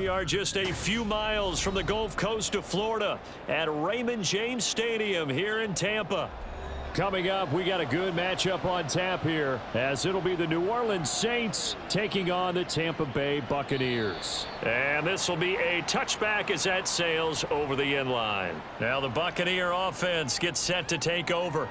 we are just a few miles from the Gulf Coast of Florida at Raymond James Stadium here in Tampa. Coming up, we got a good matchup on tap here, as it'll be the New Orleans Saints taking on the Tampa Bay Buccaneers. And this will be a touchback as that sails over the end line. Now the Buccaneer offense gets set to take over.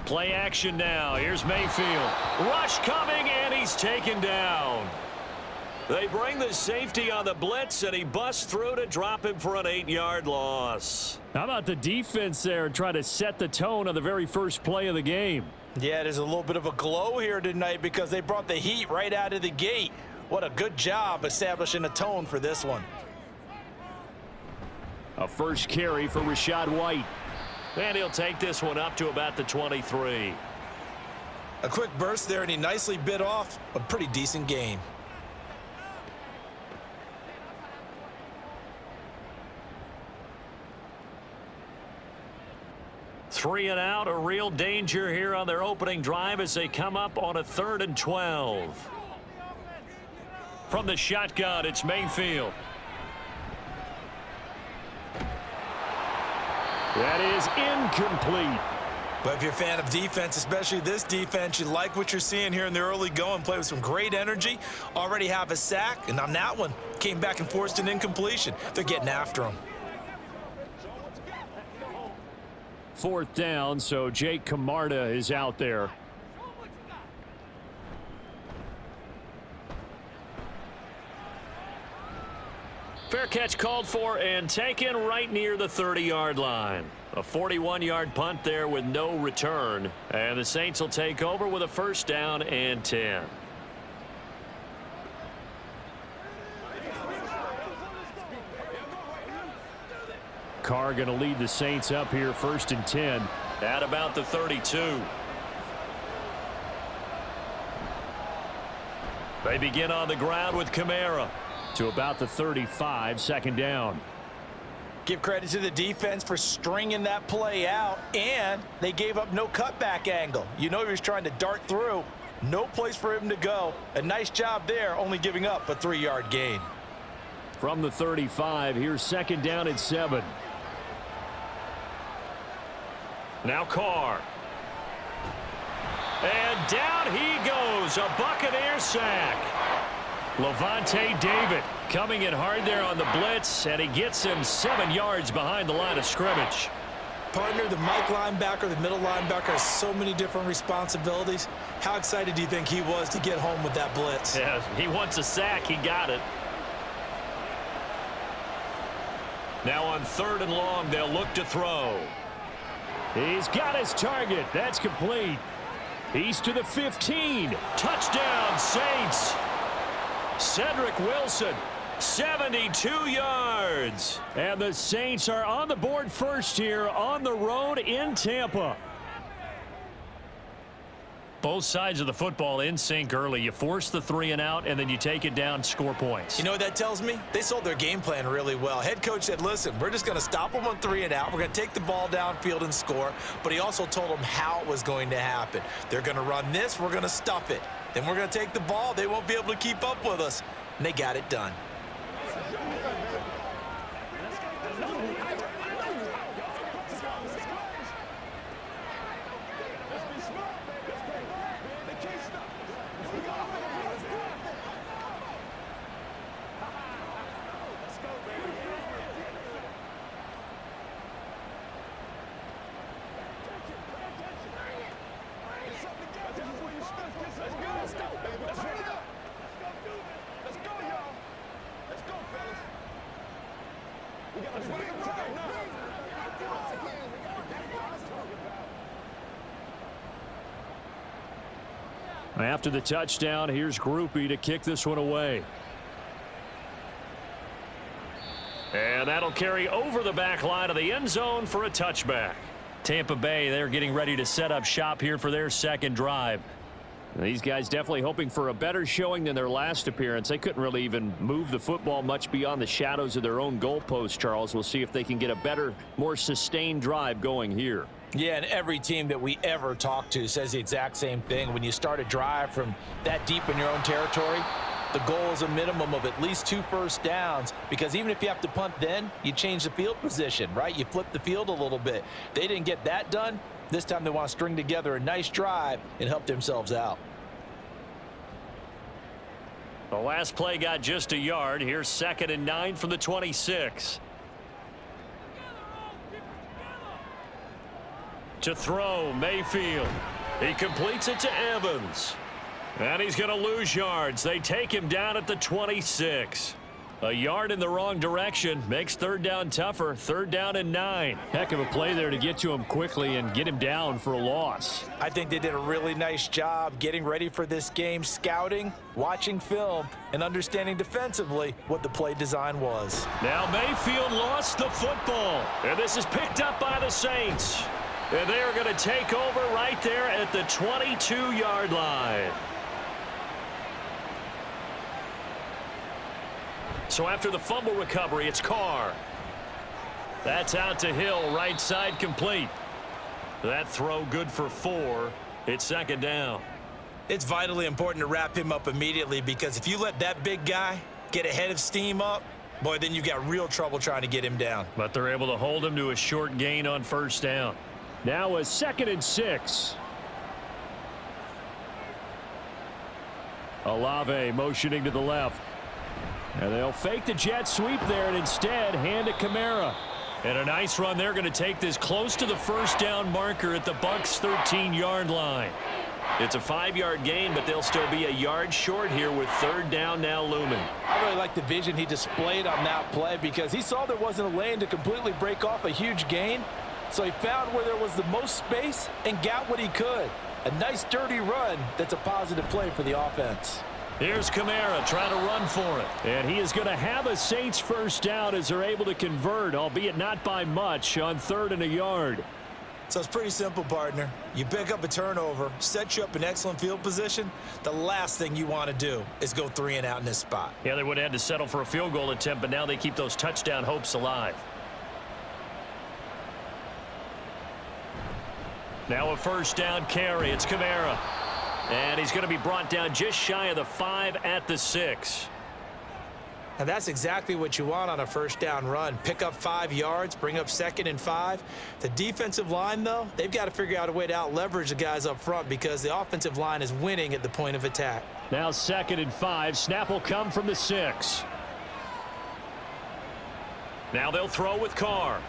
Play action now. Here's Mayfield. Rush coming, and he's taken down. They bring the safety on the blitz, and he busts through to drop him for an 8-yard loss. How about the defense there trying to set the tone on the very first play of the game? Yeah, there's a little bit of a glow here tonight because they brought the heat right out of the gate. What a good job establishing a tone for this one. A first carry for Rachaad White. And he'll take this one up to about the 23. A quick burst there, and he nicely bit off a pretty decent gain. Three and out, a real danger here on their opening drive as they come up on a 3rd and 12. From the shotgun, it's Mayfield. That is incomplete. But if you're a fan of defense, especially this defense, you like what you're seeing here in the early going. Play with some great energy. Already have a sack, and on that one, came back and forced an incompletion. They're getting after him. 4th down, so Jake Camarda is out there. Fair catch called for and taken right near the 30-yard line. A 41-yard punt there with no return. And the Saints will take over with a 1st down and 10. Carr going to lead the Saints up here 1st and 10 at about the 32. They begin on the ground with Kamara. To about the 35, 2nd down. Give credit to the defense for stringing that play out, and they gave up no cutback angle. You know he was trying to dart through. No place for him to go. A nice job there, only giving up a 3-yard gain. From the 35, here's 2nd down and 7. Now Carr. And down he goes, a Buccaneer sack. Levante David coming in hard there on the blitz, and he gets him 7 yards behind the line of scrimmage. Partner, the Mike linebacker, the middle linebacker has so many different responsibilities. How excited do you think he was to get home with that blitz? Yeah, he wants a sack. He got it. Now on 3rd and long, they'll look to throw. He's got his target. That's complete. He's to the 15. Touchdown, Saints. Cedric Wilson, 72 yards. And the Saints are on the board first here on the road in Tampa. Both sides of the football in sync early. You force the 3 and out, and then you take it down, score points. You know what that tells me? They sold their game plan really well. Head coach said, listen, we're just going to stop them on 3 and out. We're going to take the ball downfield and score. But he also told them how it was going to happen. They're going to run this. We're going to stuff it. Then we're going to take the ball. They won't be able to keep up with us. And they got it done. After the touchdown, here's Groupie to kick this one away. And that'll carry over the back line of the end zone for a touchback. Tampa Bay, they're getting ready to set up shop here for their second drive. These guys definitely hoping for a better showing than their last appearance. They couldn't really even move the football much beyond the shadows of their own goalpost, Charles. We'll see if they can get a better, more sustained drive going here. Yeah, and every team that we ever talk to says the exact same thing. When you start a drive from that deep in your own territory, the goal is a minimum of at least 2 first downs, because even if you have to punt then, you change the field position, right? You flip the field a little bit. They didn't get that done. This time they want to string together a nice drive and help themselves out. The last play got just a yard. Here's 2nd and 9 from the 26. To throw, Mayfield. He completes it to Evans. And he's going to lose yards. They take him down at the 26. A yard in the wrong direction makes 3rd down tougher. 3rd down and 9. Heck of a play there to get to him quickly and get him down for a loss. I think they did a really nice job getting ready for this game, scouting, watching film, and understanding defensively what the play design was. Now Mayfield lost the football. And this is picked up by the Saints. And they are going to take over right there at the 22-yard line. So after the fumble recovery, it's Carr. That's out to Hill, right side complete. That throw good for 4. It's 2nd down. It's vitally important to wrap him up immediately, because if you let that big guy get ahead of steam up, boy, then you've got real trouble trying to get him down. But they're able to hold him to a short gain on 1st down. Now a 2nd and 6. Olave motioning to the left. And they'll fake the jet sweep there and instead hand it Kamara. And a nice run. They're going to take this close to the 1st down marker at the Bucs' 13-yard line. It's a 5-yard gain, but they'll still be a yard short here with 3rd down now looming. I really like the vision he displayed on that play, because he saw there wasn't a lane to completely break off a huge gain. So he found where there was the most space and got what he could. A nice dirty run that's a positive play for the offense. Here's Kamara trying to run for it. And he is going to have a Saints 1st down as they're able to convert, albeit not by much, on 3rd and a yard. So it's pretty simple, partner. You pick up a turnover, set you up in excellent field position. The last thing you want to do is go 3 and out in this spot. Yeah, they would have had to settle for a field goal attempt, but now they keep those touchdown hopes alive. Now a 1st down carry. It's Kamara. And he's going to be brought down just shy of the 5 at the 6. And that's exactly what you want on a 1st down run. Pick up 5 yards, bring up 2nd and 5. The defensive line, though, they've got to figure out a way to out-leverage the guys up front, because the offensive line is winning at the point of attack. Now 2nd and 5. Snap will come from the 6. Now they'll throw with Carr.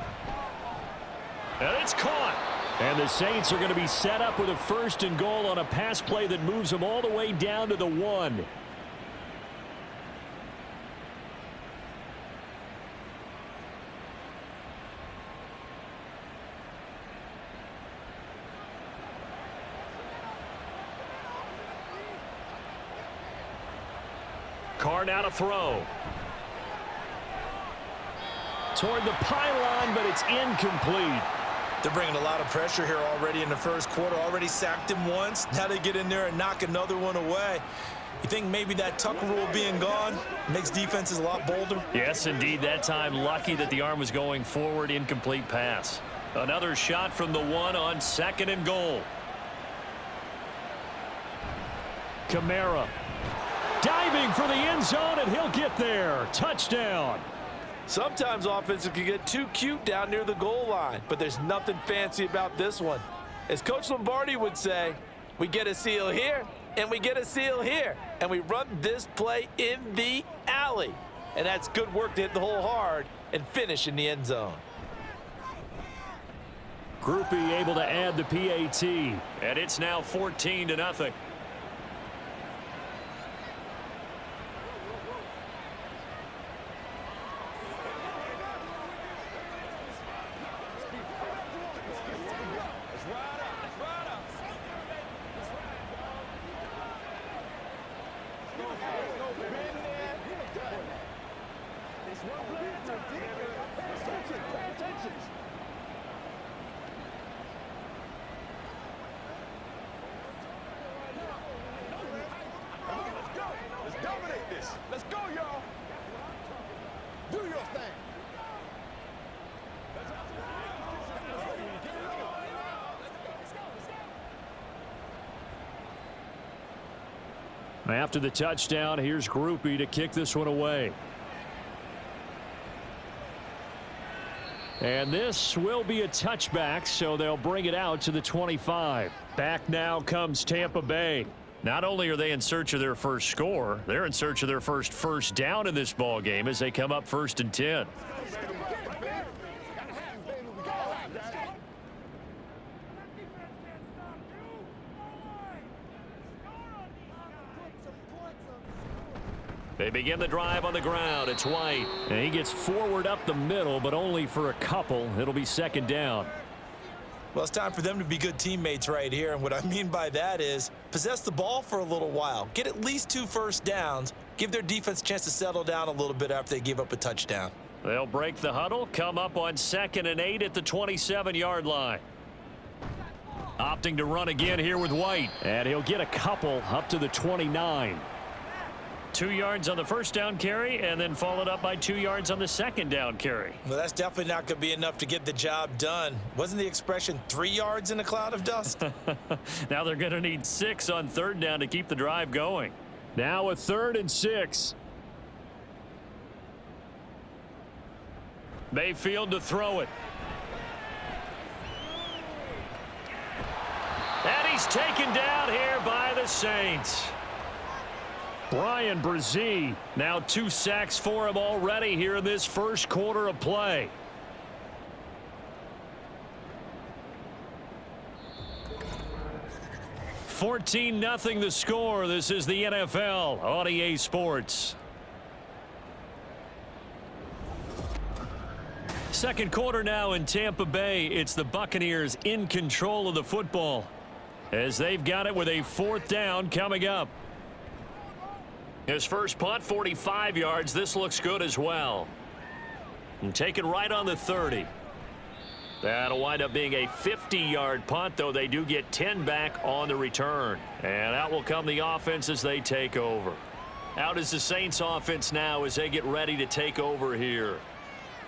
And it's caught. And the Saints are going to be set up with a 1st and goal on a pass play that moves them all the way down to the 1. Carr now to throw. Toward the pylon, but it's incomplete. They're bringing a lot of pressure here already in the 1st quarter. Already sacked him once. Now they get in there and knock another one away. You think maybe that tuck rule being gone makes defenses a lot bolder? Yes, indeed. That time lucky that the arm was going forward. Incomplete pass. Another shot from the 1 on 2nd and goal. Kamara diving for the end zone, and he'll get there. Touchdown. Sometimes offenses can get too cute down near the goal line, but there's nothing fancy about this one. As Coach Lombardi would say, we get a seal here, and we get a seal here, and we run this play in the alley. And that's good work to hit the hole hard and finish in the end zone. Groupie able to add the PAT, and it's now 14-0. After the touchdown, here's Groupie to kick this one away. And this will be a touchback, so they'll bring it out to the 25. Back now comes Tampa Bay. Not only are they in search of their first score, they're in search of their first down in this ball game as they come up 1st and 10. They begin the drive on the ground. It's White. And he gets forward up the middle, but only for a couple. It'll be 2nd down. Well, it's time for them to be good teammates right here. And what I mean by that is possess the ball for a little while. Get at least 2 first downs. Give their defense a chance to settle down a little bit after they give up a touchdown. They'll break the huddle, come up on 2nd and 8 at the 27-yard line. Opting to run again here with White. And he'll get a couple up to the 29. 2 yards on the first down carry, and then followed up by 2 yards on the 2nd down carry. Well, that's definitely not going to be enough to get the job done. Wasn't the expression 3 yards in a cloud of dust? Now they're going to need 6 on 3rd down to keep the drive going. Now a 3rd and 6. Mayfield to throw it. And he's taken down here by the Saints. Brian Brzee, now 2 sacks for him already here in this first quarter of play. $14-0 the score. This is the NFL on EA Sports. Second quarter now in Tampa Bay. It's the Buccaneers in control of the football as they've got it with a 4th down coming up. His first punt, 45 yards. This looks good as well. And taken right on the 30. That'll wind up being a 50-yard punt, though they do get 10 back on the return. And out will come the offense as they take over. Out is the Saints offense now as they get ready to take over here.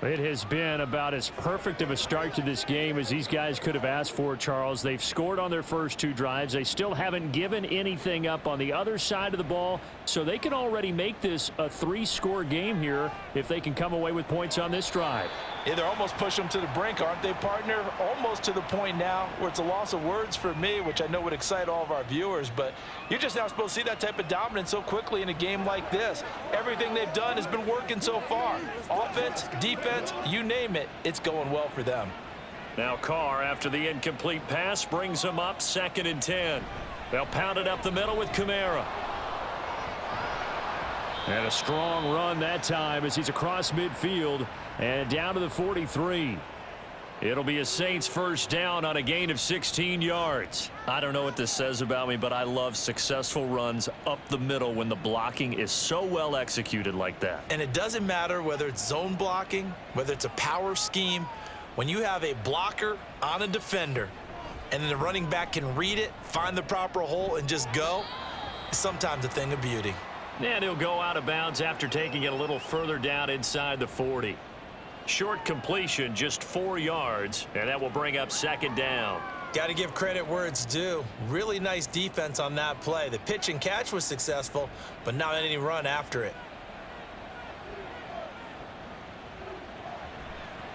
It has been about as perfect of a start to this game as these guys could have asked for, Charles. They've scored on their first 2 drives. They still haven't given anything up on the other side of the ball, so they can already make this a 3-score game here if they can come away with points on this drive. Yeah, they're almost pushing them to the brink, aren't they, partner? Almost to the point now where it's a loss of words for me, which I know would excite all of our viewers, but you're just not supposed to see that type of dominance so quickly in a game like this. Everything they've done has been working so far. Offense, defense, you name it, it's going well for them. Now Carr, after the incomplete pass, brings them up 2nd and 10. They'll pound it up the middle with Kamara. And a strong run that time as he's across midfield and down to the 43. It'll be a Saints first down on a gain of 16 yards. I don't know what this says about me, but I love successful runs up the middle when the blocking is so well executed like that. And it doesn't matter whether it's zone blocking, whether it's a power scheme. When you have a blocker on a defender and then the running back can read it, find the proper hole, and just go, it's sometimes a thing of beauty. And he'll go out of bounds after taking it a little further down inside the 40. Short completion, just 4 yards, and that will bring up 2nd down. Got to give credit where it's due. Really nice defense on that play. The pitch and catch was successful, but not any run after it.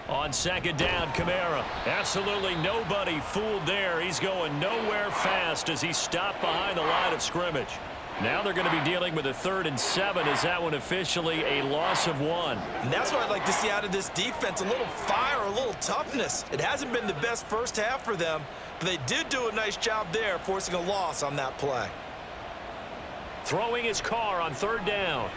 On 2nd down, Kamara. Absolutely nobody fooled there. He's going nowhere fast as he's stopped behind the line of scrimmage. Now they're going to be dealing with a 3rd and 7. Is that one officially a loss of 1? And that's what I'd like to see out of this defense, a little fire, a little toughness. It hasn't been the best first half for them, but they did do a nice job there, forcing a loss on that play. Throwing his Carr on 3rd down.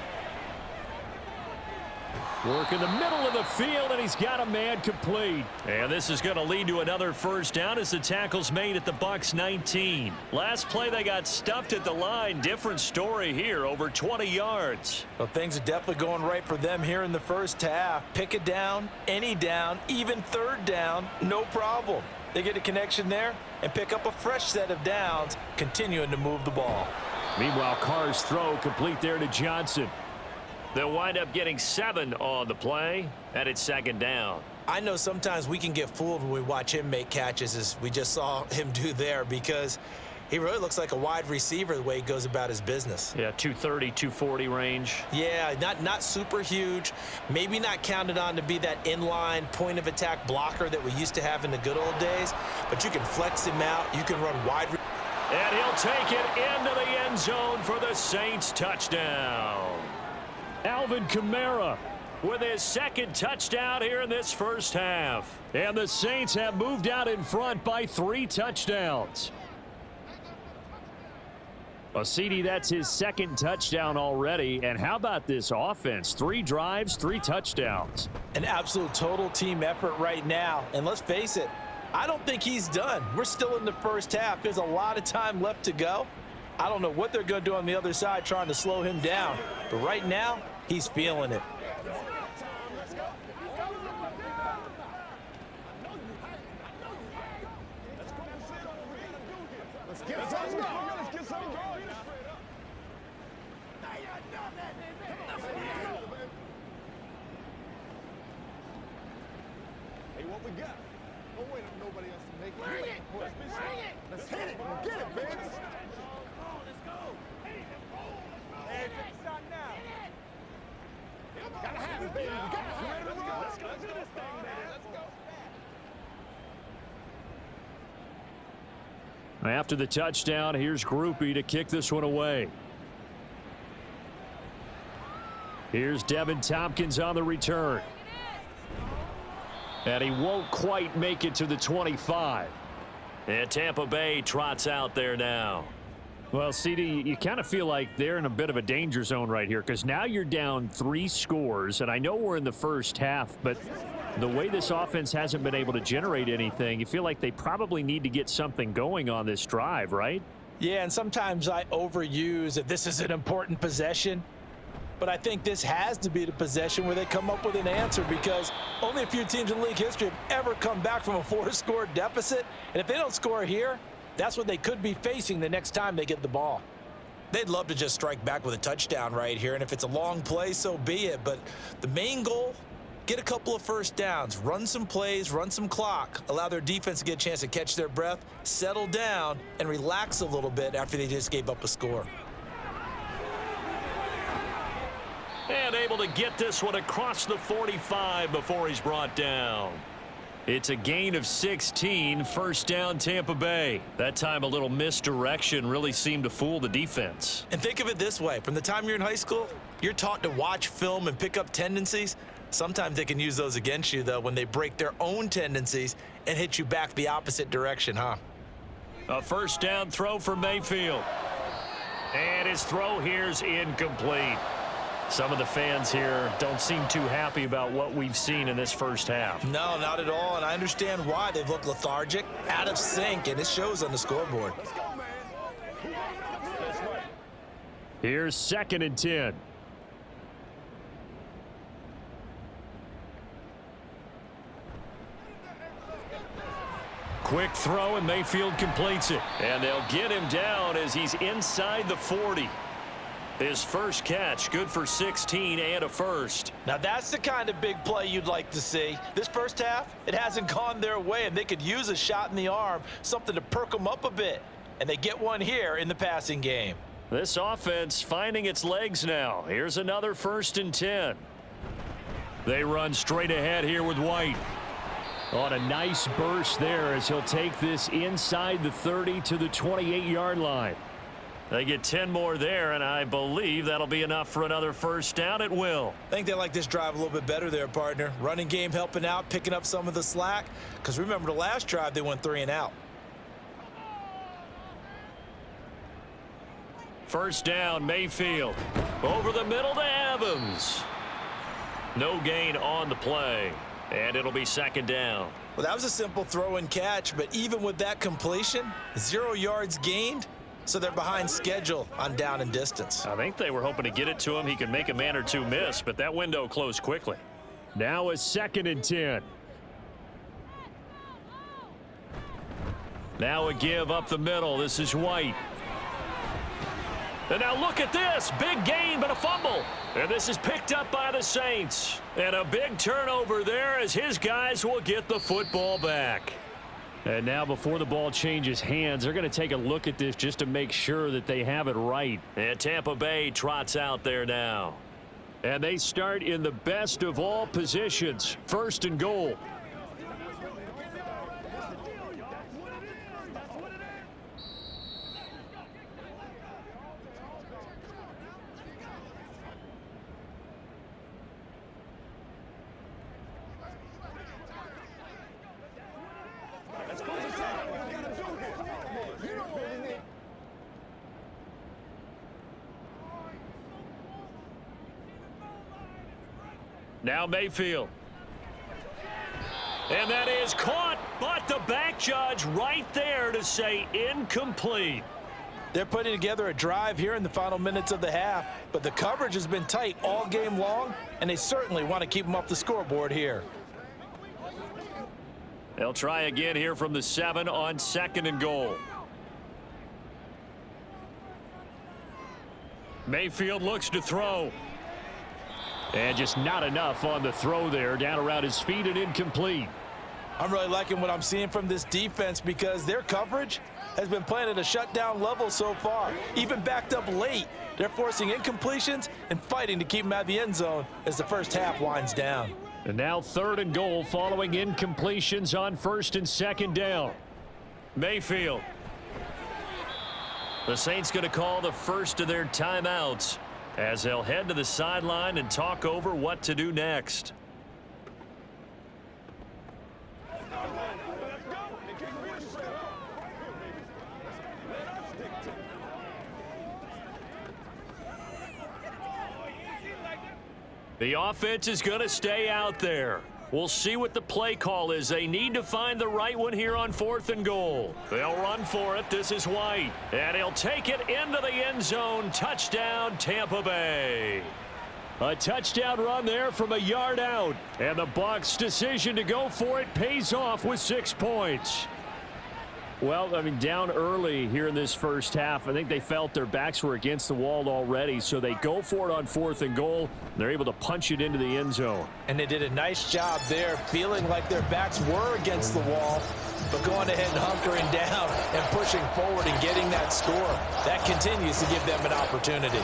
Work in the middle of the field, and he's got a man complete. And this is going to lead to another first down as the tackle's made at the Bucs 19. Last play, they got stuffed at the line. Different story here, over 20 yards. Well, things are definitely going right for them here in the first half. Pick a down, any down, even 3rd down, no problem. They get a connection there and pick up a fresh set of downs, continuing to move the ball. Meanwhile, Carr's throw complete there to Johnson. They'll wind up getting 7 on the play, and it's 2nd down. I know sometimes we can get fooled when we watch him make catches, as we just saw him do there, because He really looks like a wide receiver the way he goes about his business. Yeah, 230, 240 range. Yeah, not super huge. Maybe not counted on to be that inline point of attack blocker that we used to have in the good old days. But you can flex him out. You can run wide. And he'll take it into the end zone for the Saints touchdown. Alvin Kamara with his second touchdown here in this first half. And the Saints have moved out in front by 3 touchdowns. Well, CD, that's his second touchdown already. And how about this offense? 3 drives, 3 touchdowns. An absolute total team effort right now. And let's face it, I don't think he's done. We're still in the first half. There's a lot of time left to go. I don't know what they're going to do on the other side trying to slow him down. But right now, he's feeling it. Hey, what we got? Don't wait on nobody else to make it. Bring it! Bring it! Let's hit it! Get it, baby! Let's go! Hey, take a shot now. Gotta have it, baby. We got it. You ready to roll? Let's go. Let's do this thing, man. Let's go. After the touchdown, here's Groupie to kick this one away. Here's Devin Tompkins on the return. And he won't quite make it to the 25. And Tampa Bay trots out there now. Well, CD, you kind of feel like they're in a bit of a danger zone right here because now you're down 3 scores. And I know we're in the first half, but the way this offense hasn't been able to generate anything, you feel like they probably need to get something going on this drive, right? Yeah, and sometimes I overuse that this is an important possession. But I think this has to be the possession where they come up with an answer because only a few teams in league history have ever come back from a 4-score deficit. And if they don't score here, that's what they could be facing the next time they get the ball. They'd love to just strike back with a touchdown right here. And if it's a long play, so be it. But the main goal, get a couple of first downs, run some plays, run some clock, allow their defense to get a chance to catch their breath, settle down, and relax a little bit after they just gave up a score. And able to get this one across the 45 before he's brought down. It's a gain of 16, first down Tampa Bay. That time a little misdirection really seemed to fool the defense. And think of it this way. From the time you're in high school, you're taught to watch film and pick up tendencies. Sometimes they can use those against you, though, when they break their own tendencies and hit you back the opposite direction, huh? A first down throw for Mayfield. And his throw here's incomplete. Some of the fans here don't seem too happy about what we've seen in this first half. No, not at all, and I understand why. They've looked lethargic, out of sync, and it shows on the scoreboard. Here's 2nd and 10. Quick throw, and Mayfield completes it. And they'll get him down as he's inside the 40. His first catch, good for 16 and a first. Now that's the kind of big play you'd like to see. This first half, it hasn't gone their way, and they could use a shot in the arm, something to perk them up a bit. And they get one here in the passing game. This offense finding its legs now. Here's another 1st and 10. They run straight ahead here with White. On a nice burst there as he'll take this inside the 30 to the 28-yard line. They get 10 more there, and I believe that'll be enough for another first down. It will. I think they like this drive a little bit better there, partner. Running game helping out, picking up some of the slack. Because remember the last drive, they went 3 and out. First down, Mayfield. Over the middle to Evans. No gain on the play, and it'll be 2nd down. Well, that was a simple throw and catch, but even with that completion, 0 yards gained. So they're behind schedule on down and distance. I think they were hoping to get it to him. He could make a man or two miss, but that window closed quickly. Now a 2nd and 10. Now a give up the middle. This is White. And now look at this. Big gain, but a fumble. And this is picked up by the Saints. And a big turnover there as his guys will get the football back. And now before the ball changes hands, they're going to take a look at this just to make sure that they have it right. And Tampa Bay trots out there now. And they start in the best of all positions, 1st and goal. Now Mayfield. And that is caught, but the back judge right there to say incomplete. They're putting together a drive here in the final minutes of the half, but the coverage has been tight all game long, and they certainly want to keep them off the scoreboard here. They'll try again here from the 7 on 2nd and goal. Mayfield looks to throw. And just not enough on the throw there, down around his feet and incomplete. I'm really liking what I'm seeing from this defense because their coverage has been playing at a shutdown level so far. Even backed up late, they're forcing incompletions and fighting to keep them out of the end zone as the first half winds down. And now 3rd and goal following incompletions on 1st and 2nd down. Mayfield. The Saints going to call the first of their timeouts as they'll head to the sideline and talk over what to do next. The offense is going to stay out there. We'll see what the play call is. They need to find the right one here on 4th and goal. They'll run for it. This is White. And he'll take it into the end zone. Touchdown, Tampa Bay. A touchdown run there from a yard out. And the Bucs' decision to go for it pays off with 6 points. Well, I mean, down early here in this first half, I think they felt their backs were against the wall already, so they go for it on 4th and goal. They're able to punch it into the end zone. And they did a nice job there, feeling like their backs were against the wall, but going ahead and hunkering down and pushing forward and getting that score. That continues to give them an opportunity.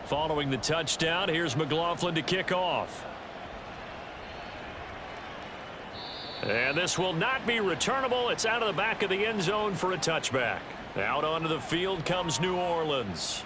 Following the touchdown, here's McLaughlin to kick off. And this will not be returnable. It's out of the back of the end zone for a touchback. Out onto the field comes New Orleans.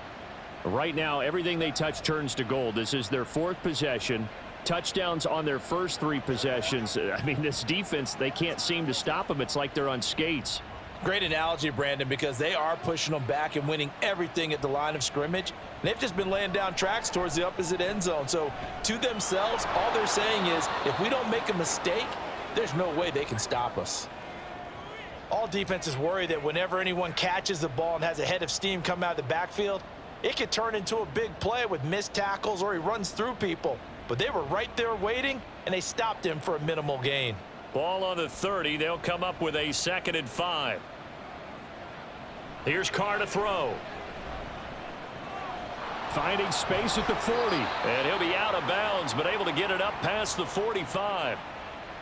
Right now, everything they touch turns to gold. This is their 4th possession. Touchdowns on their first 3 possessions. I mean, this defense, they can't seem to stop them. It's like they're on skates. Great analogy, Brandon, because they are pushing them back and winning everything at the line of scrimmage. And they've just been laying down tracks towards the opposite end zone. So to themselves, all they're saying is, if we don't make a mistake, there's no way they can stop us. All defenses worry that whenever anyone catches the ball and has a head of steam come out of the backfield, it could turn into a big play with missed tackles or he runs through people. But they were right there waiting, and they stopped him for a minimal gain. Ball on the 30. They'll come up with a 2nd and 5. Here's Carr to throw. Finding space at the 40. And he'll be out of bounds, but able to get it up past the 45.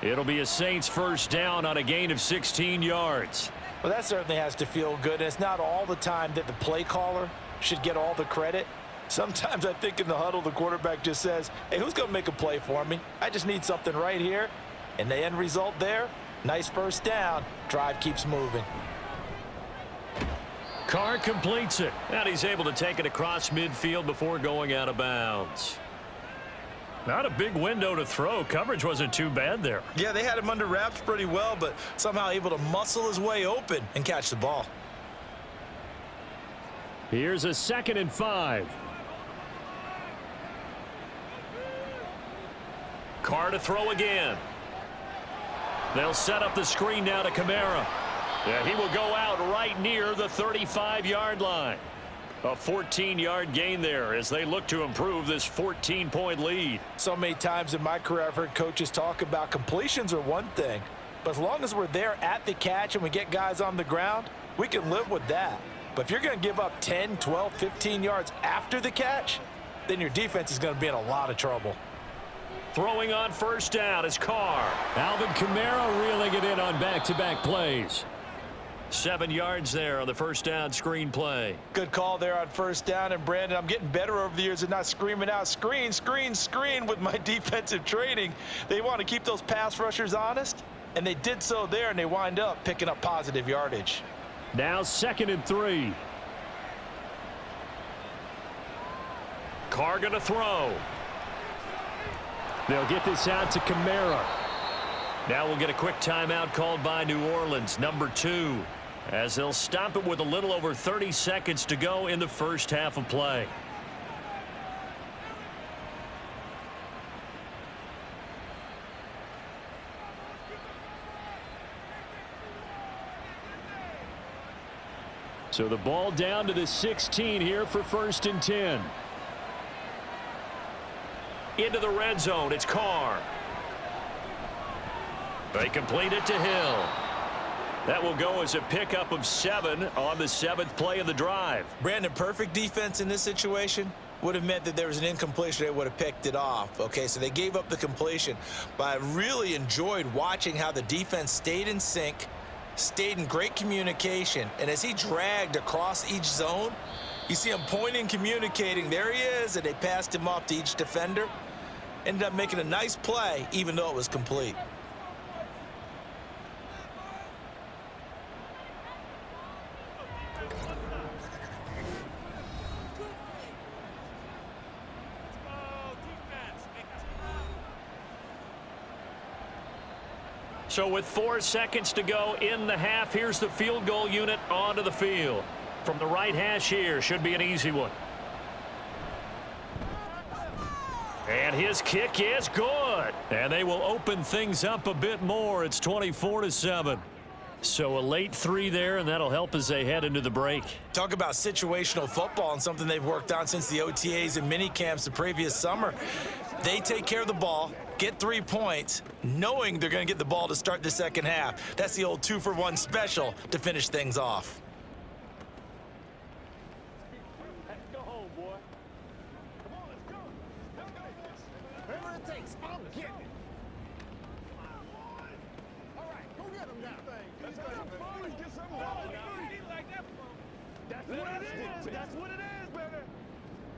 It'll be a Saints first down on a gain of 16 yards. Well, that certainly has to feel good. It's not all the time that the play caller should get all the credit. Sometimes I think in the huddle, the quarterback just says, hey, who's going to make a play for me? I just need something right here. And the end result there, nice first down. Drive keeps moving. Carr completes it. And he's able to take it across midfield before going out of bounds. Not a big window to throw. Coverage wasn't too bad there. Yeah, they had him under wraps pretty well, but somehow able to muscle his way open and catch the ball. Here's a 2nd and 5. Carr to throw again. They'll set up the screen now to Kamara. Yeah, he will go out right near the 35-yard line. A 14-yard gain there as they look to improve this 14-point lead. So many times in my career I've heard coaches talk about completions are one thing, but as long as we're there at the catch and we get guys on the ground, we can live with that. But if you're going to give up 10, 12, 15 yards after the catch, then your defense is going to be in a lot of trouble. Throwing on first down is Carr. Alvin Kamara reeling it in on back-to-back plays. 7 yards there on the first down screen play. Good call there on first down. And, Brandon, I'm getting better over the years at not screaming out screen, screen, screen with my defensive training. They want to keep those pass rushers honest, and they did so there, and they wind up picking up positive yardage. Now 2nd and 3. Carr going to throw. They'll get this out to Kamara. Now we'll get a quick timeout called by New Orleans, number 2, as they'll stop it with a little over 30 seconds to go in the first half of play. So the ball down to the 16 here for 1st and 10. Into the red zone, it's Carr. They complete it to Hill. That will go as a pickup of 7 on the 7th play of the drive. Brandon, perfect defense in this situation would have meant that there was an incompletion. They would have picked it off. Okay, so they gave up the completion. But I really enjoyed watching how the defense stayed in sync, stayed in great communication. And as he dragged across each zone, you see him pointing, communicating. There he is, and they passed him off to each defender. Ended up making a nice play, even though it was complete. So with 4 seconds to go in the half, here's the field goal unit onto the field. From the right hash here, should be an easy one. And his kick is good. And they will open things up a bit more. It's 24-7. So a late 3 there, and that'll help as they head into the break. Talk about situational football and something they've worked on since the OTAs and mini camps the previous summer. They take care of the ball, get 3 points, knowing they're going to get the ball to start the second half. That's the old 2-for-1 special to finish things off. Let's go home, boy. Come on, let's go. Whatever it takes, I'm getting it. All right, go get him now. Let's get some food. Get some water. That's what it is. That's what it is, baby.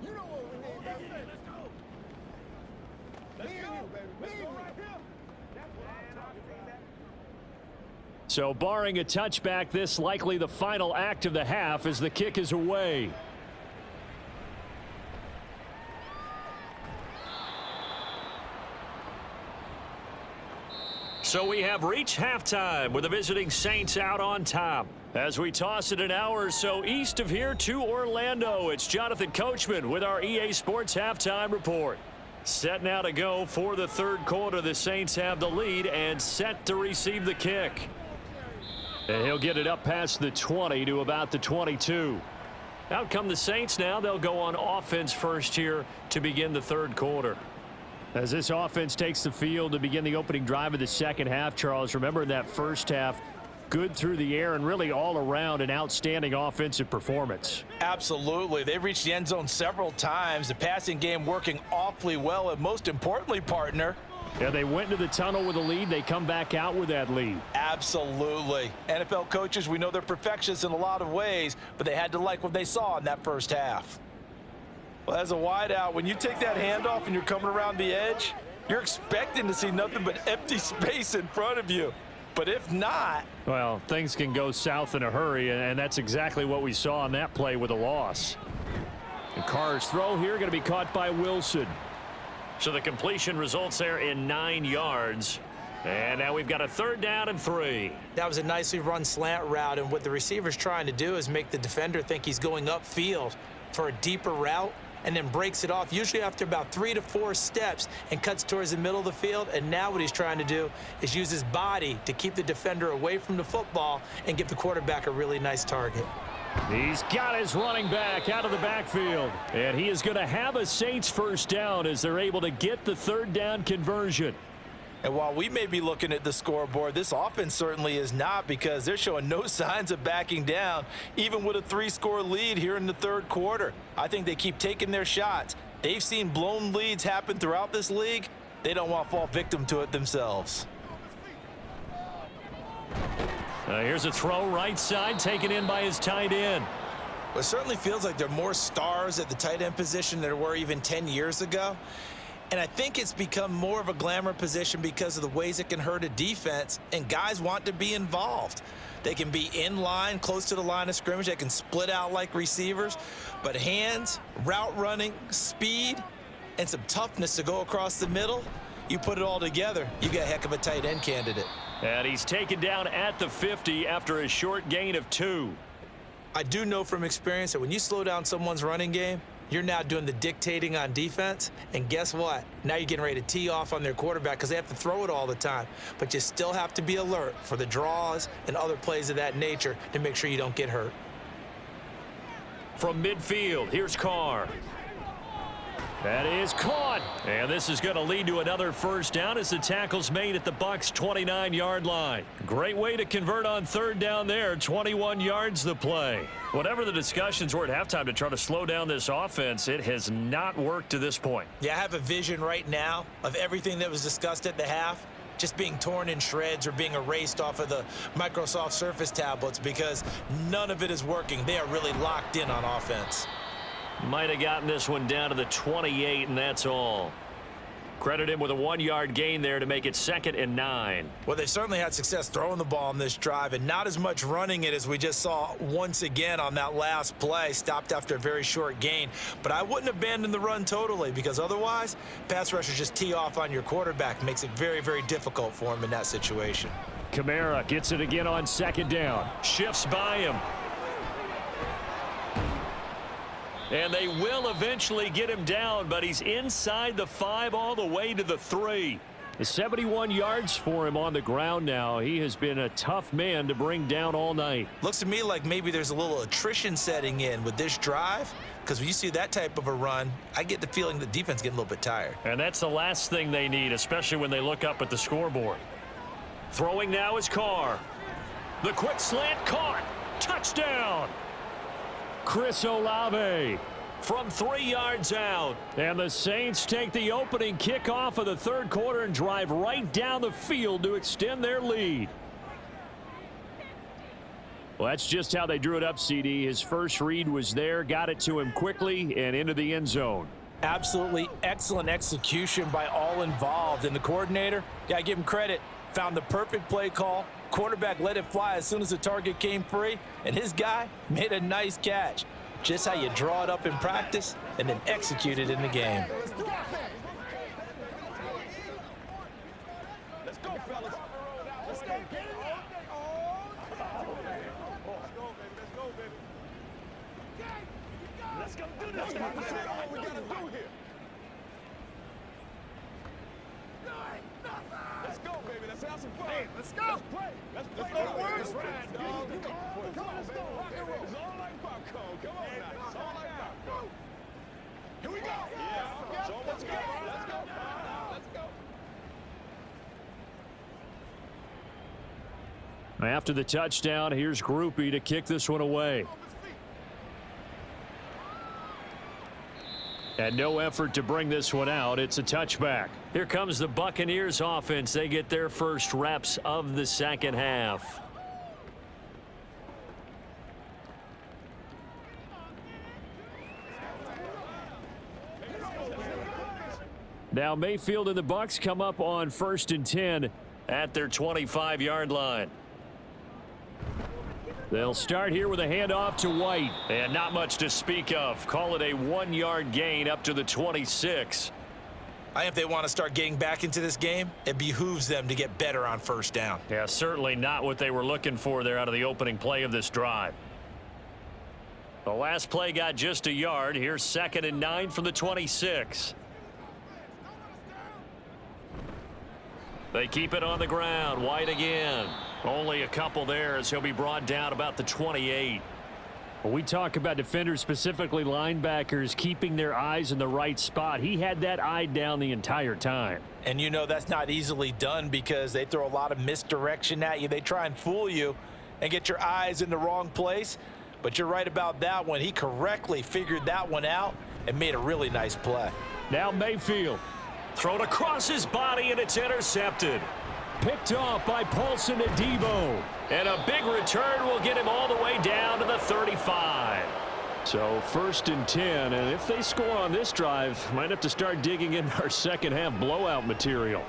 You know what we need, baby. Let's go. Let's go, baby. Let's go right here. That's what I'm talking about. So barring a touchback, this likely the final act of the half as the kick is away. So we have reached halftime with the visiting Saints out on top. As we toss it an hour or so east of here to Orlando, it's Jonathan Coachman with our EA Sports Halftime Report. Set now to go for the third quarter. The Saints have the lead and set to receive the kick. And he'll get it up past the 20 to about the 22. Out come the Saints now. They'll go on offense first here to begin the third quarter. As this offense takes the field to begin the opening drive of the second half, Charles, remember in that first half, good through the air and really all around an outstanding offensive performance. Absolutely. They've reached the end zone several times. The passing game working awfully well, and most importantly, partner, yeah, they went into the tunnel with a lead. They come back out with that lead. Absolutely. NFL coaches, we know they're perfectionists in a lot of ways, but they had to like what they saw in that first half. Well, as a wideout, when you take that handoff and you're coming around the edge, you're expecting to see nothing but empty space in front of you. But if not, well, things can go south in a hurry, and that's exactly what we saw on that play with a loss. And Carr's throw here going to be caught by Wilson. So the completion results there in 9 yards. And now we've got a 3rd down and 3. That was a nicely run slant route, and what the receiver's trying to do is make the defender think he's going upfield for a deeper route, and then breaks it off, usually after about 3 to 4 steps, and cuts towards the middle of the field. And now what he's trying to do is use his body to keep the defender away from the football and give the quarterback a really nice target. He's got his running back out of the backfield, and he is going to have a Saints first down as they're able to get the third down conversion. And while we may be looking at the scoreboard, this offense certainly is not, because they're showing no signs of backing down, even with a 3-score lead here in the third quarter. I think they keep taking their shots. They've seen blown leads happen throughout this league. They don't want to fall victim to it themselves. Here's a throw right side, taken in by his tight end. It certainly feels like there are more stars at the tight end position than there were even 10 years ago. And I think it's become more of a glamour position because of the ways it can hurt a defense, and guys want to be involved. They can be in line, close to the line of scrimmage. They can split out like receivers. But hands, route running, speed, and some toughness to go across the middle, you put it all together, you got a heck of a tight end candidate. And he's taken down at the 50 after a short gain of 2. I do know from experience that when you slow down someone's running game, you're now doing the dictating on defense, and guess what? Now you're getting ready to tee off on their quarterback because they have to throw it all the time. But you still have to be alert for the draws and other plays of that nature to make sure you don't get hurt. From midfield, here's Carr. That is caught, and this is going to lead to another first down as the tackle's made at the Bucs' 29-yard line. Great way to convert on third down there, 21 yards the play. Whatever the discussions were at halftime to try to slow down this offense, it has not worked to this point. Yeah, I have a vision right now of everything that was discussed at the half just being torn in shreds or being erased off of the Microsoft Surface tablets, because none of it is working. They are really locked in on offense. Might have gotten this one down to the 28, and that's all. Credit him with a 1-yard gain there to make it 2nd and 9. Well, they certainly had success throwing the ball on this drive, and not as much running it as we just saw once again on that last play, stopped after a very short gain. But I wouldn't abandon the run totally, because otherwise, pass rushers just tee off on your quarterback. Makes it very, very difficult for him in that situation. Kamara gets it again on 2nd down. Shifts by him. And they will eventually get him down, but he's inside the 5 all the way to the 3. 71 yards for him on the ground now. He has been a tough man to bring down all night. Looks to me like maybe there's a little attrition setting in with this drive, because when you see that type of a run, I get the feeling the defense getting a little bit tired. And that's the last thing they need, especially when they look up at the scoreboard. Throwing now is Carr. The quick slant caught. Touchdown. Chris Olave from 3 yards out. And the Saints take the opening kickoff of the third quarter and drive right down the field to extend their lead. Well, that's just how they drew it up, CD. His first read was there, got it to him quickly and into the end zone. Absolutely excellent execution by all involved. And the coordinator, I give him credit, found the perfect play call. Quarterback let it fly as soon as the target came free, and his guy made a nice catch. Just how you draw it up in practice and then execute it in the game. Let's go, fellas. Let's go. Get it on. Let's go do this. That's all we got to do here. Let's go, baby. Let's have some fun. Hey, let's go. Let's play. Let's go to work. Let's ride, dog. Come on, let's go. Rock and roll. It's all like popcorn. Come on now. It's all like popcorn. Here we go. Yeah. So let's go. Let's go. Let's go. After the touchdown, here's Groupie to kick this one away. And no effort to bring this one out. It's a touchback. Here comes the Buccaneers offense. They get their first reps of the second half. Now Mayfield and the Bucs come up on 1st and 10 at their 25-yard line. They'll start here with a handoff to White. And not much to speak of. Call it a 1-yard gain up to the 26. I think if they want to start getting back into this game, it behooves them to get better on first down. Yeah, certainly not what they were looking for there out of the opening play of this drive. The last play got just a yard. Here's 2nd and 9 from the 26. They keep it on the ground. White again. Only a couple there as he'll be brought down about the 28. When we talk about defenders, specifically linebackers, keeping their eyes in the right spot, he had that eye down the entire time. And you know that's not easily done because they throw a lot of misdirection at you. They try and fool you and get your eyes in the wrong place. But you're right about that one. He correctly figured that one out and made a really nice play. Now Mayfield. Thrown across his body, and it's intercepted. Picked off by Paulson Adebo. And a big return will get him all the way down to the 35. So 1st and 10, and if they score on this drive, might have to start digging in our second half blowout material.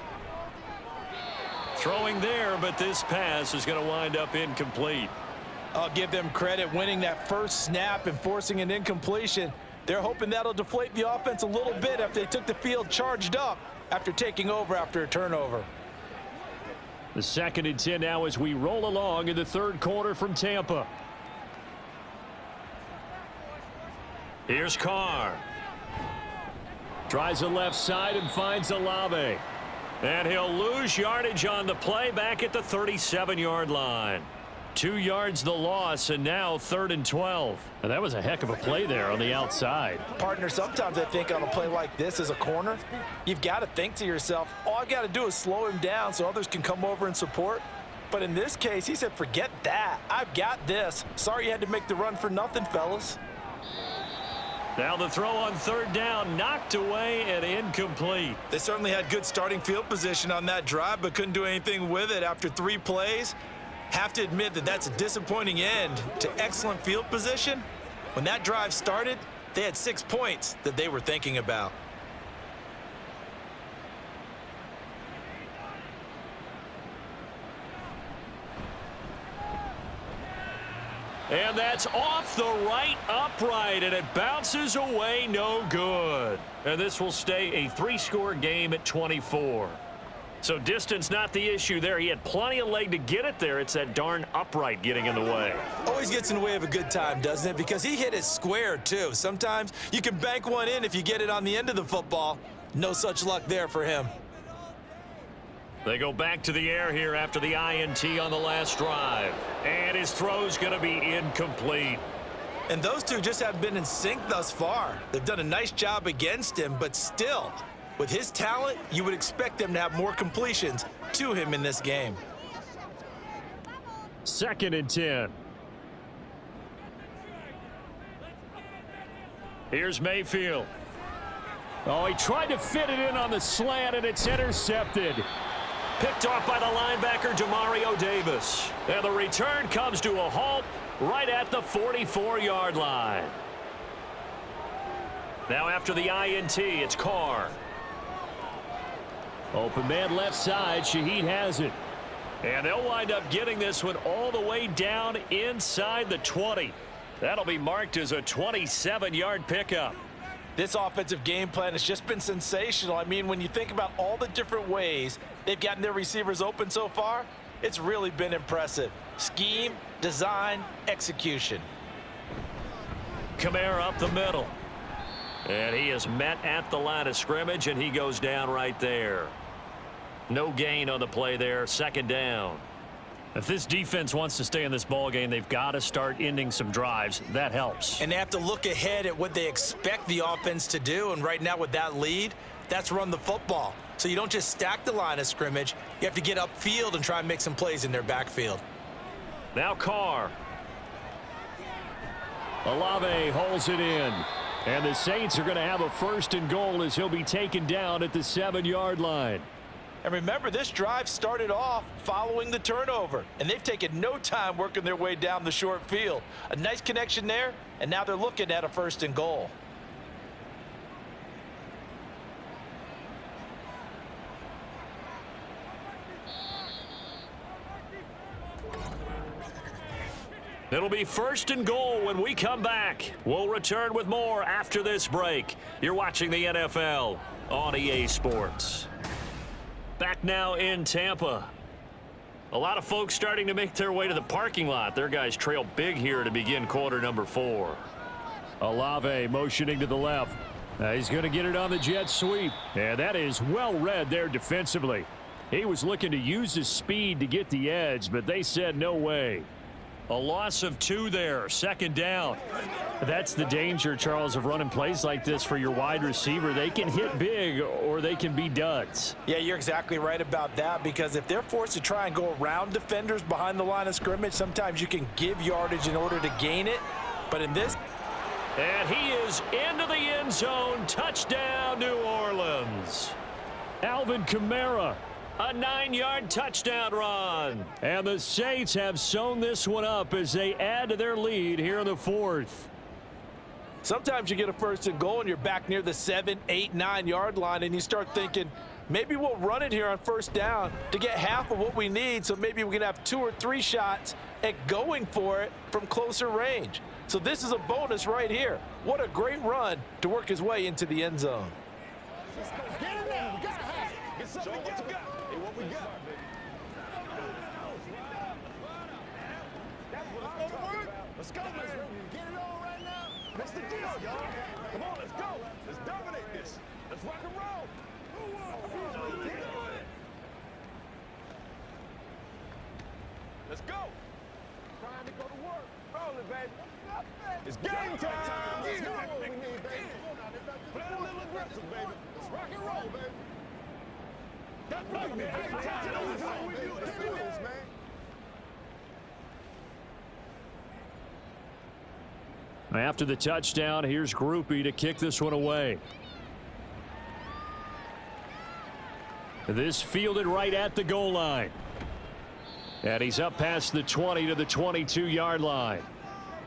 Throwing there, but this pass is going to wind up incomplete. I'll give them credit winning that first snap and forcing an incompletion. They're hoping that'll deflate the offense a little bit after they took the field charged up after taking over after a turnover. The 2nd and 10 now as we roll along in the 3rd quarter from Tampa. Here's Carr. Tries the left side and finds Olave. And he'll lose yardage on the play back at the 37-yard line. 2 yards the loss, and now 3rd and 12. And that was a heck of a play there on the outside. Partner, sometimes I think on a play like this as a corner, you've got to think to yourself, all I got to do is slow him down so others can come over and support. But in this case, he said, forget that. I've got this. Sorry you had to make the run for nothing, fellas. Now the throw on 3rd down, knocked away and incomplete. They certainly had good starting field position on that drive, but couldn't do anything with it after 3 plays. Have to admit that that's a disappointing end to excellent field position. When that drive started, they had 6 points that they were thinking about. And that's off the right upright, and it bounces away no good. And this will stay a 3-score game at 24. So distance not the issue there. He had plenty of leg to get it there. It's that darn upright getting in the way. Always gets in the way of a good time, doesn't it? Because he hit it square, too. Sometimes you can bank one in if you get it on the end of the football. No such luck there for him. They go back to the air here after the INT on the last drive. And his throw's going to be incomplete. And those two just haven't been in sync thus far. They've done a nice job against him, but still, with his talent, you would expect them to have more completions to him in this game. 2nd and 10. Here's Mayfield. Oh, he tried to fit it in on the slant, and it's intercepted. Picked off by the linebacker, Demario Davis. And the return comes to a halt right at the 44-yard line. Now after the INT, it's Carr. Open man left side. Shaheed has it. And they'll wind up getting this one all the way down inside the 20. That'll be marked as a 27-yard pickup. This offensive game plan has just been sensational. I mean, when you think about all the different ways they've gotten their receivers open so far, it's really been impressive. Scheme, design, execution. Kamara up the middle. And he is met at the line of scrimmage, and he goes down right there. No gain on the play there, 2nd down. If this defense wants to stay in this ballgame, they've got to start ending some drives. That helps. And they have to look ahead at what they expect the offense to do. And right now with that lead, that's run the football. So you don't just stack the line of scrimmage. You have to get upfield and try and make some plays in their backfield. Now Carr. Olave holds it in. And the Saints are going to have a 1st and goal as he'll be taken down at the 7-yard line. And remember, this drive started off following the turnover, and they've taken no time working their way down the short field. A nice connection there, and now they're looking at a 1st and goal. It'll be 1st and goal when we come back. We'll return with more after this break. You're watching the NFL on EA Sports. Back now in Tampa. A lot of folks starting to make their way to the parking lot. Their guys trail big here to begin quarter number 4. Olave motioning to the left. He's going to get it on the jet sweep. And that is well read there defensively. He was looking to use his speed to get the edge, but they said no way. A loss of 2 there, 2nd down. That's the danger, Charles, of running plays like this for your wide receiver. They can hit big or they can be duds. Yeah, you're exactly right about that, because if they're forced to try and go around defenders behind the line of scrimmage, sometimes you can give yardage in order to gain it. But in this... And he is into the end zone. Touchdown, New Orleans. Alvin Kamara. A 9-yard touchdown run. And the Saints have sewn this one up as they add to their lead here in the 4th. Sometimes you get a 1st and goal and you're back near the 7, 8, 9-yard line, and you start thinking, maybe we'll run it here on 1st down to get half of what we need, so maybe we can have 2 or 3 shots at going for it from closer range. So this is a bonus right here. What a great run to work his way into the end zone. Get in there. We got to have it. Get something to get. Hey, what we got? Let's go, man. Get it on right now. That's the deal, y'all. Come on, let's go. Let's dominate this. Let's rock and roll. Let's go. Trying to go to work. Roll it, baby. It's game time. Let's go. What we need, baby. Play a little aggressive, baby. Let's rock and roll, baby. That's right, man. Let's do this, man. After the touchdown, here's Groupie to kick this one away. This fielded right at the goal line. And he's up past the 20 to the 22-yard line.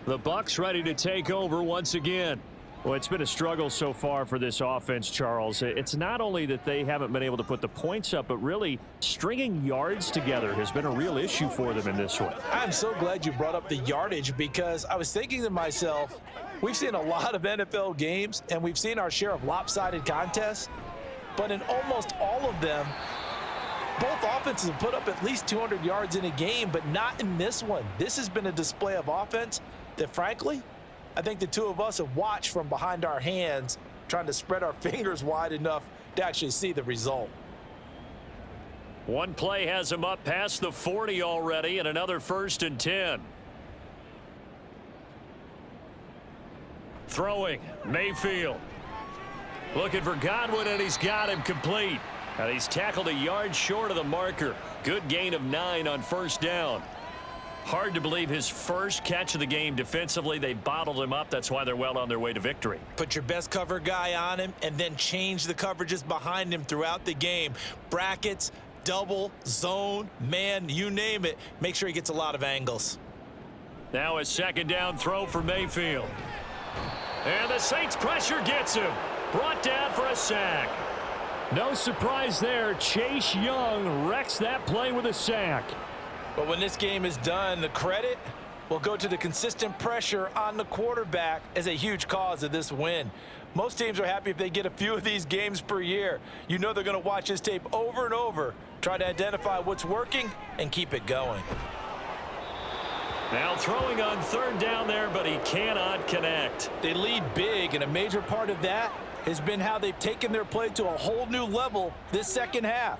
The Bucs ready to take over once again. Well, it's been a struggle so far for this offense, Charles. It's not only that they haven't been able to put the points up, but really stringing yards together has been a real issue for them in this one. I'm so glad you brought up the yardage, because I was thinking to myself, we've seen a lot of NFL games and we've seen our share of lopsided contests, but in almost all of them, both offenses have put up at least 200 yards in a game, but not in this one. This has been a display of offense that, frankly, I think the two of us have watched from behind our hands, trying to spread our fingers wide enough to actually see the result. One play has him up past the 40 already, and another 1st and 10. Throwing, Mayfield. Looking for Godwin, and he's got him complete. And he's tackled a yard short of the marker. Good gain of 9 on 1st down. Hard to believe his first catch of the game defensively. They bottled him up. That's why they're well on their way to victory. Put your best cover guy on him and then change the coverages behind him throughout the game. Brackets, double, zone, man, you name it. Make sure he gets a lot of angles. Now a 2nd down throw for Mayfield. And the Saints pressure gets him. Brought down for a sack. No surprise there. Chase Young wrecks that play with a sack. But when this game is done, the credit will go to the consistent pressure on the quarterback as a huge cause of this win. Most teams are happy if they get a few of these games per year. You know they're going to watch this tape over and over, try to identify what's working and keep it going. Now throwing on 3rd down there, but he cannot connect. They lead big, and a major part of that has been how they've taken their play to a whole new level this second half.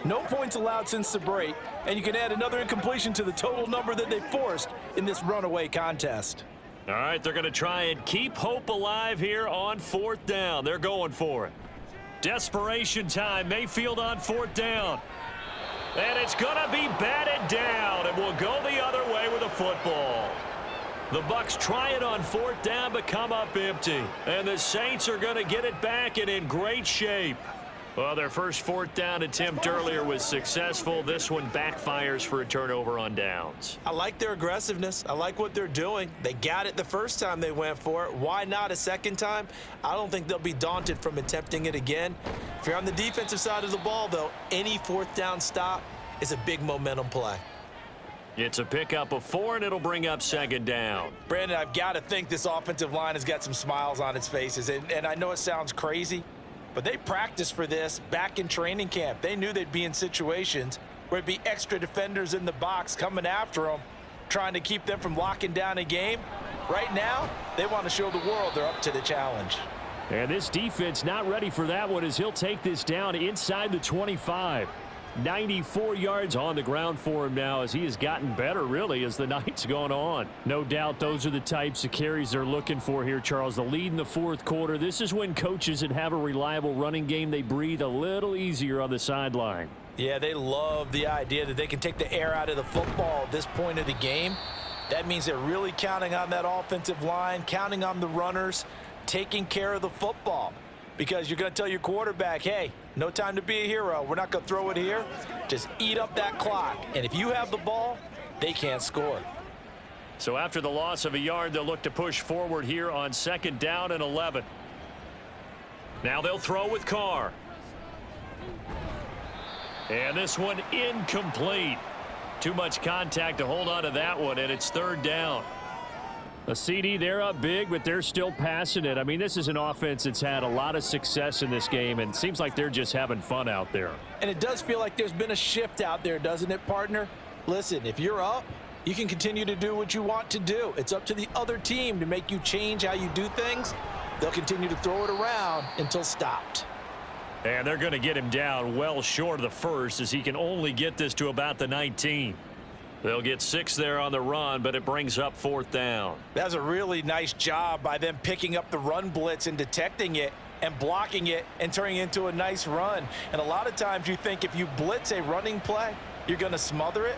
No points allowed since the break, and you can add another incompletion to the total number that they forced in this runaway contest. All right, they're going to try and keep hope alive here on 4th down. They're going for it. Desperation time. Mayfield on 4th down. And it's going to be batted down, and we'll go the other way with a football. The Bucs try it on 4th down, but come up empty. And the Saints are going to get it back and in great shape. Well, their first 4th down attempt earlier was successful. This one backfires for a turnover on downs. I like their aggressiveness. I like what they're doing. They got it the first time they went for it. Why not a second time? I don't think they'll be daunted from attempting it again. If you're on the defensive side of the ball, though, any 4th down stop is a big momentum play. It's a pickup of 4, and it'll bring up 2nd down. Brandon, I've got to think this offensive line has got some smiles on its faces. And I know it sounds crazy, but they practiced for this back in training camp. They knew they'd be in situations where it'd be extra defenders in the box coming after them, trying to keep them from locking down a game. Right now, they want to show the world they're up to the challenge. And this defense not ready for that one as he'll take this down inside the 25. 94 yards on the ground for him now as he has gotten better, really, as the night's gone on. No doubt those are the types of carries they're looking for here, Charles. The lead in the fourth quarter. This is when coaches that have a reliable running game, they breathe a little easier on the sideline. Yeah, they love the idea that they can take the air out of the football at this point of the game. That means they're really counting on that offensive line, counting on the runners, taking care of the football. Because you're going to tell your quarterback, hey, no time to be a hero. We're not going to throw it here. Just eat up that clock. And if you have the ball, they can't score. So after the loss of a yard, they'll look to push forward here on 2nd down and 11. Now they'll throw with Carr. And this one incomplete. Too much contact to hold on to that one, and it's 3rd down. A CD, they're up big, but they're still passing it. I mean, this is an offense that's had a lot of success in this game, and it seems like they're just having fun out there. And it does feel like there's been a shift out there, doesn't it, partner? Listen, if you're up, you can continue to do what you want to do. It's up to the other team to make you change how you do things. They'll continue to throw it around until stopped. And they're going to get him down well short of the first as he can only get this to about the 19. They'll get 6 there on the run, but it brings up 4th down. That's a really nice job by them picking up the run blitz and detecting it and blocking it and turning it into a nice run. And a lot of times you think if you blitz a running play, you're going to smother it.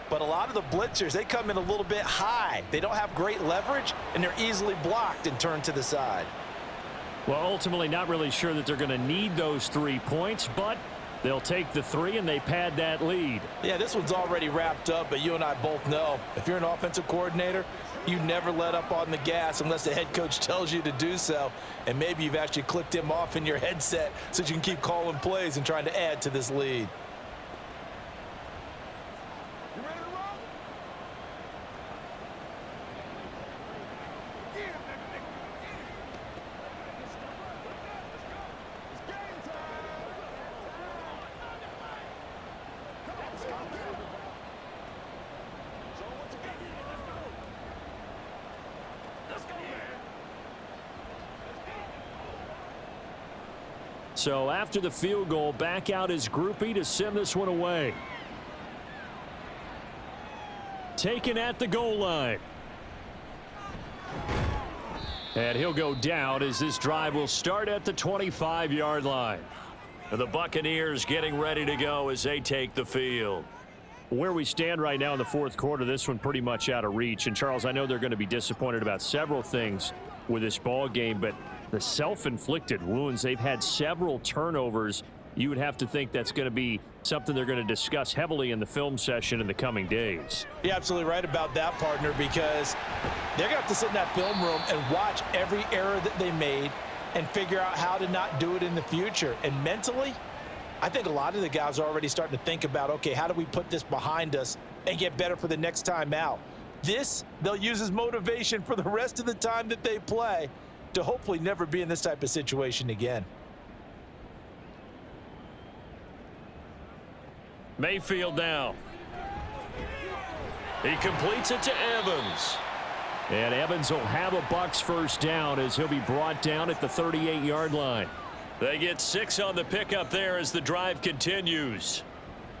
But a lot of the blitzers, they come in a little bit high. They don't have great leverage, and they're easily blocked and turned to the side. Well, ultimately not really sure that they're going to need those 3 points, but they'll take the 3 and they pad that lead. Yeah, this one's already wrapped up, but you and I both know if you're an offensive coordinator, you never let up on the gas unless the head coach tells you to do so. And maybe you've actually clicked him off in your headset so you can keep calling plays and trying to add to this lead. You ready to roll? Get him, nigga. Let's go. It's game time. Let's go. Show 'em what you got. Let's go, man. So after the field goal, back out is Groupie to send this one away. Taken at the goal line. And he'll go down as this drive will start at the 25-yard line. The Buccaneers getting ready to go as they take the field. Where we stand right now in the fourth quarter, this one pretty much out of reach. And, Charles, I know they're going to be disappointed about several things with this ball game, but the self-inflicted wounds, they've had several turnovers. You would have to think that's going to be something they're going to discuss heavily in the film session in the coming days. You're absolutely right about that, partner, because they're going to have to sit in that film room and watch every error that they made and figure out how to not do it in the future. And mentally, I think a lot of the guys are already starting to think about, okay, how do we put this behind us and get better for the next time out? This, they'll use as motivation for the rest of the time that they play to hopefully never be in this type of situation again. Mayfield now. He completes it to Evans. And Evans will have a Bucs first down as he'll be brought down at the 38-yard line. They get 6 on the pickup there as the drive continues.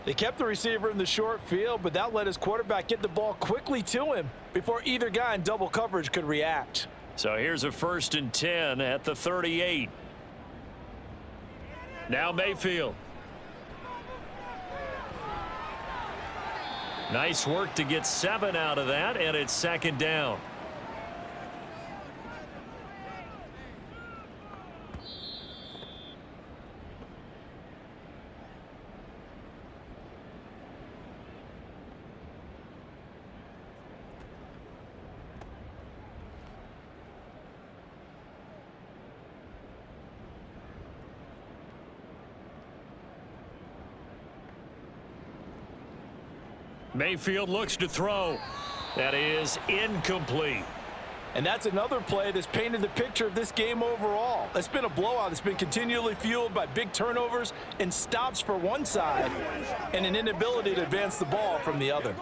They kept the receiver in the short field, but that let his quarterback get the ball quickly to him before either guy in double coverage could react. So here's a 1st and 10 at the 38. Now Mayfield. Nice work to get 7 out of that, and it's 2nd down. Mayfield looks to throw. That is incomplete. And that's another play that's painted the picture of this game overall. It's been a blowout. It's been continually fueled by big turnovers and stops for one side and an inability to advance the ball from the other.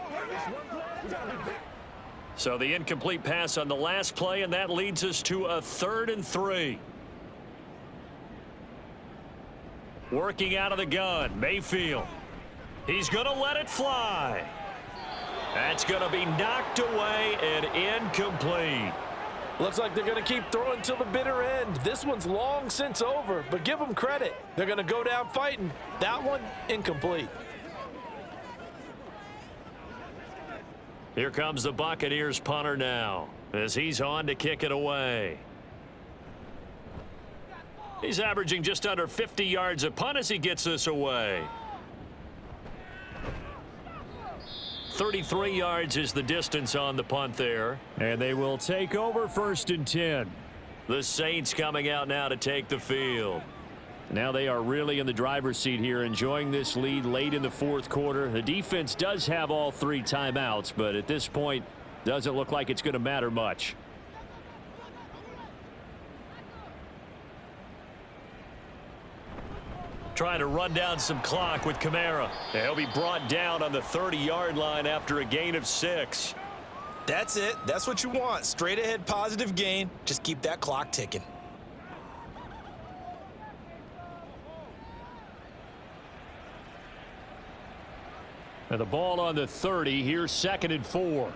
So the incomplete pass on the last play, and that leads us to a 3rd and 3. Working out of the gun, Mayfield. He's going to let it fly. That's going to be knocked away and incomplete. Looks like they're going to keep throwing till the bitter end. This one's long since over, but give them credit. They're going to go down fighting. That one, incomplete. Here comes the Buccaneers punter now as he's on to kick it away. He's averaging just under 50 yards a punt as he gets this away. 33 yards is the distance on the punt there. And they will take over 1st and 10. The Saints coming out now to take the field. Now they are really in the driver's seat here, enjoying this lead late in the 4th quarter. The defense does have all 3 timeouts, but at this point, doesn't look like it's going to matter much. Trying to run down some clock with Kamara. He'll be brought down on the 30-yard line after a gain of 6. That's it. That's what you want. Straight ahead positive gain. Just keep that clock ticking. And the ball on the 30. Here's 2nd and 4.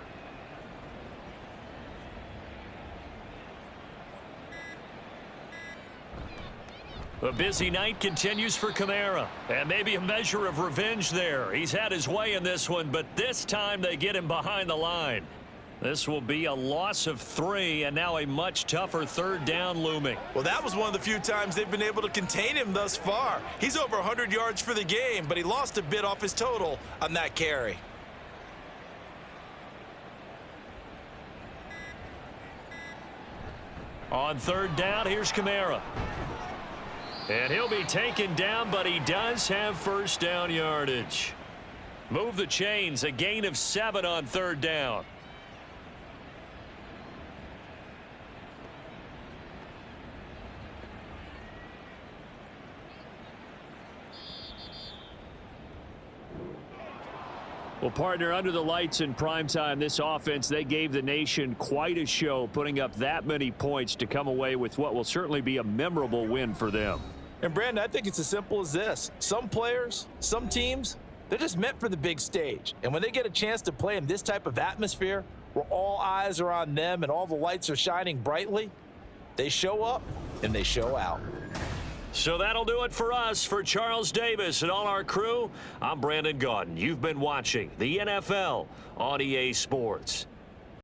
A busy night continues for Kamara. And maybe a measure of revenge there. He's had his way in this one, but this time they get him behind the line. This will be a loss of 3, and now a much tougher 3rd down looming. Well, that was one of the few times they've been able to contain him thus far. He's over 100 yards for the game, but he lost a bit off his total on that carry. On 3rd down, here's Kamara. And he'll be taken down, but he does have 1st down yardage. Move the chains, a gain of 7 on 3rd down. Well, partner, under the lights in primetime, this offense, they gave the nation quite a show, putting up that many points to come away with what will certainly be a memorable win for them. And, Brandon, I think it's as simple as this. Some players, some teams, they're just meant for the big stage. And when they get a chance to play in this type of atmosphere where all eyes are on them and all the lights are shining brightly, they show up and they show out. So that'll do it for us. For Charles Davis and all our crew, I'm Brandon Gaudin. You've been watching the NFL on EA Sports.